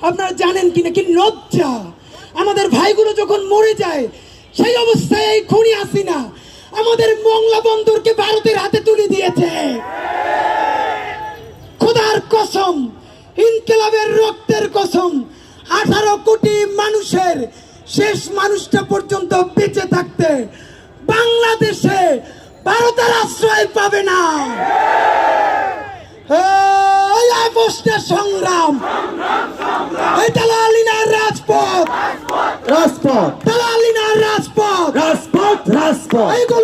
আপনারা জানেন কিনা, কি লজ্জা! আমাদের ভাইগুলো যখন মরে যায় সেই অবস্থায় এই খুনি হাসিনা আমাদের মংলা বন্দরকে ভারতের হাতে তুলে দিয়েছে। খোদার কসম, ইনকিলাবের রক্তের কসম, 18 কোটি মানুষের শেষ মানুষটা পর্যন্ত বেঁচে থাকতে বাংলাদেশে ভারতের আশ্রয় পাবে না। এই আপোষটা সংগ্রাম, এই দালালিনার রাজপথ, রাজপথ, দালালিনার রাজপথ, রাজপথ, রাজপথ। এইগুলো